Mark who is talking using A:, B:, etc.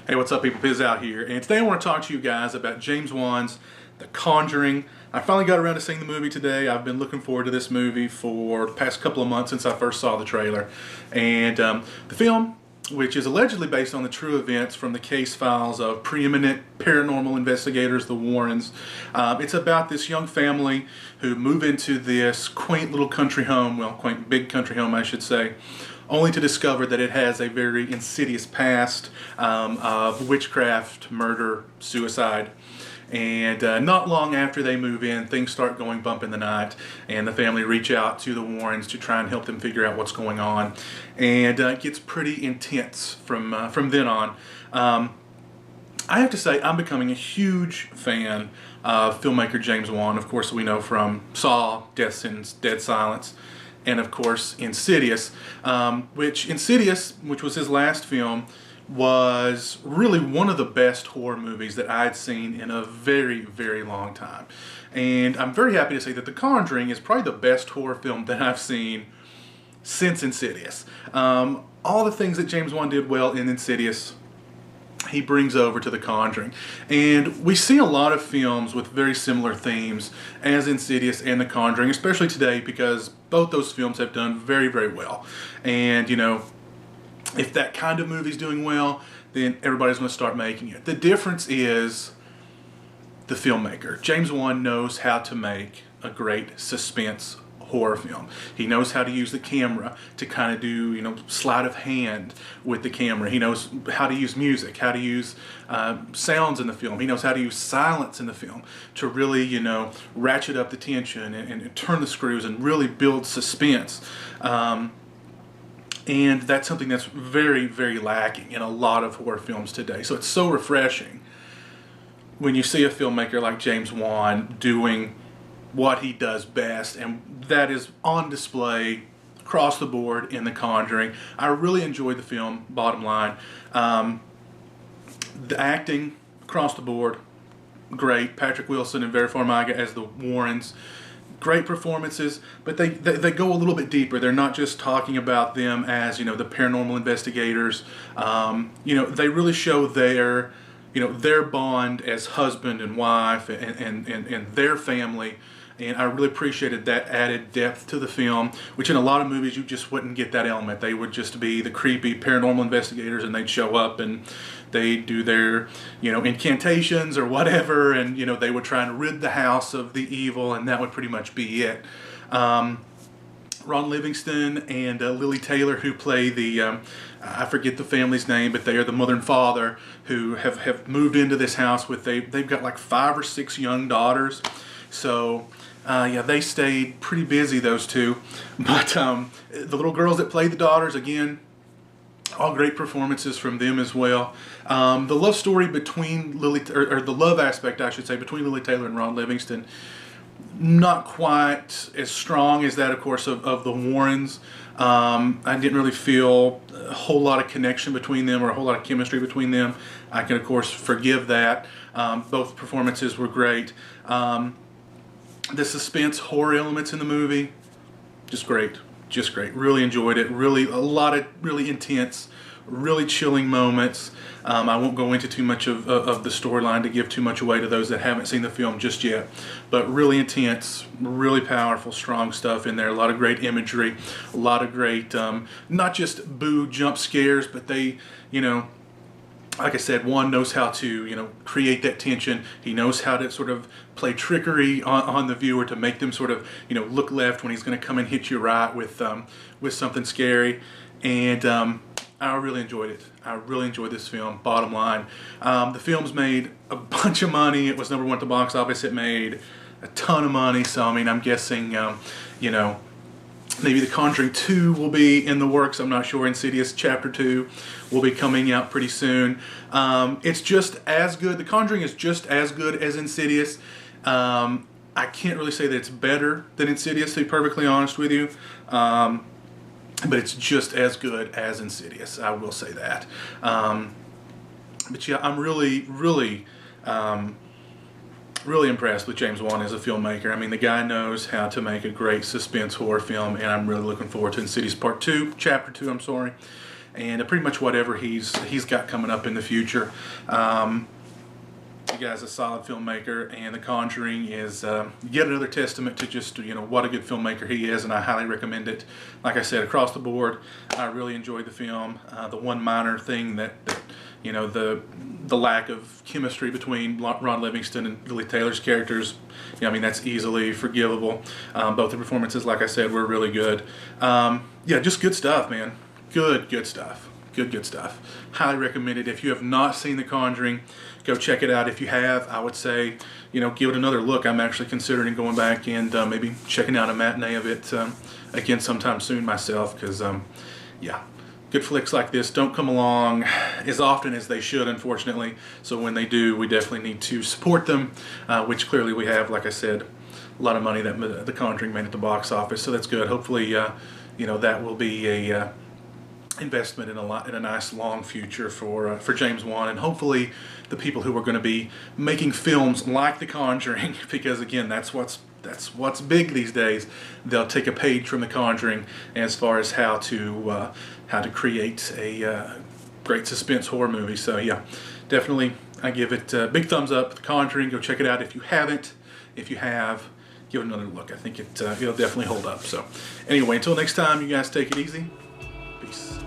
A: Hey, what's up, people? Piz out here, and today I want to talk to you guys about James Wan's The Conjuring. I finally got around to seeing the movie today. I've been looking forward to this movie for the past couple of months since I first saw the trailer. And the film, which is allegedly based on the true events from the case files of preeminent paranormal investigators, the Warrens. It's about this young family who move into this quaint little country home, well, quaint big country home, I should say, only to discover that it has a very insidious past of witchcraft, murder, suicide. And not long after they move in, things start going bump in the night, and the family reach out to the Warrens to try and help them figure out what's going on. And it gets pretty intense from then on. I have to say, I'm becoming a huge fan of filmmaker James Wan. Of course, we know from Saw, Death Sentence, Dead Silence, and of course Insidious, which was his last film, was really one of the best horror movies that I'd seen in a very, very long time. And I'm very happy to say that The Conjuring is probably the best horror film that I've seen since Insidious. All the things that James Wan did well in Insidious, he brings over to The Conjuring. And we see a lot of films with very similar themes as Insidious and The Conjuring, especially today, because both those films have done very, very well. And, you know, if that kind of movie's doing well, then everybody's going to start making it. The difference is the filmmaker. James Wan knows how to make a great suspense horror film. He knows how to use the camera to kind of do, you know, sleight of hand with the camera. He knows how to use music, how to use sounds in the film. He knows how to use silence in the film to really, you know, ratchet up the tension and turn the screws and really build suspense. And that's something that's very, very lacking in a lot of horror films today. So it's so refreshing when you see a filmmaker like James Wan doing what he does best, and that is on display across the board in The Conjuring. I really enjoyed the film, bottom line. The acting across the board, great. Patrick Wilson and Vera Farmiga as the Warrens, great performances, but they go a little bit deeper. They're not just talking about them as, you know, the paranormal investigators. You know, they really show their, you know, their bond as husband and wife and their family. And I really appreciated that added depth to the film, which in a lot of movies you just wouldn't get that element. They would just be the creepy paranormal investigators, and they'd show up and they'd do their, you know, incantations or whatever, and, you know, they would try and rid the house of the evil, and that would pretty much be it. Ron Livingston and Lily Taylor, who play the, I forget the family's name, but they are the mother and father who have moved into this house with, they've got like 5 or 6 young daughters. So, yeah, they stayed pretty busy, those two. But the little girls that played the daughters, again, all great performances from them as well. The love story between or the love aspect, I should say, between Lily Taylor and Ron Livingston, not quite as strong as that, of course, of the Warrens. I didn't really feel a whole lot of connection between them or a whole lot of chemistry between them. I can, of course, forgive that. Both performances were great. The suspense horror elements in the movie, just great. Just great. Really enjoyed it. Really, a lot of really intense, really chilling moments. I won't go into too much of the storyline to give too much away to those that haven't seen the film just yet. But really intense, really powerful, strong stuff in there. A lot of great imagery, a lot of great, not just boo jump scares, but they, you know, like I said, Wan knows how to, you know, create that tension. He knows how to sort of play trickery on the viewer to make them sort of, you know, look left when he's going to come and hit you right with something scary. And I really enjoyed it. I really enjoyed this film, bottom line. The film's made a bunch of money. It was #1 at the box office. It made a ton of money. So, I mean, I'm guessing, you know, maybe The Conjuring 2 will be in the works. I'm not sure. Insidious Chapter 2 will be coming out pretty soon. It's just as good. The Conjuring is just as good as Insidious. I can't really say that it's better than Insidious, to be perfectly honest with you. But it's just as good as Insidious. I will say that. But yeah, I'm really impressed with James Wan as a filmmaker. I mean, the guy knows how to make a great suspense horror film, and I'm really looking forward to Insidious Chapter 2, I'm sorry. and pretty much whatever he's got coming up in the future. The guy's a solid filmmaker, and The Conjuring is yet another testament to just, you know, what a good filmmaker he is, and I highly recommend it. Like I said, across the board, I really enjoyed the film. The one minor thing that you know, the lack of chemistry between Ron Livingston and Lily Taylor's characters, you know, I mean, that's easily forgivable. Both the performances, like I said, were really good. Yeah, just good stuff, man. Good stuff. Good stuff. Highly recommend it. If you have not seen The Conjuring, go check it out. If you have, I would say, you know, give it another look. I'm actually considering going back and maybe checking out a matinee of it again sometime soon myself, because, yeah, good flicks like this don't come along as often as they should, unfortunately. So when they do, we definitely need to support them, which clearly we have. Like I said, a lot of money that The Conjuring made at the box office, so that's good. Hopefully, you know, that will be a investment in a nice long future for James Wan, and hopefully the people who are going to be making films like The Conjuring, because again, that's what's big these days. They'll take a page from The Conjuring as far as how to create a great suspense horror movie. So yeah, definitely I give it a big thumbs up. The Conjuring, go check it out if you haven't. If you have, give it another look. I think it'll definitely hold up. So anyway, until next time, you guys take it easy. Peace.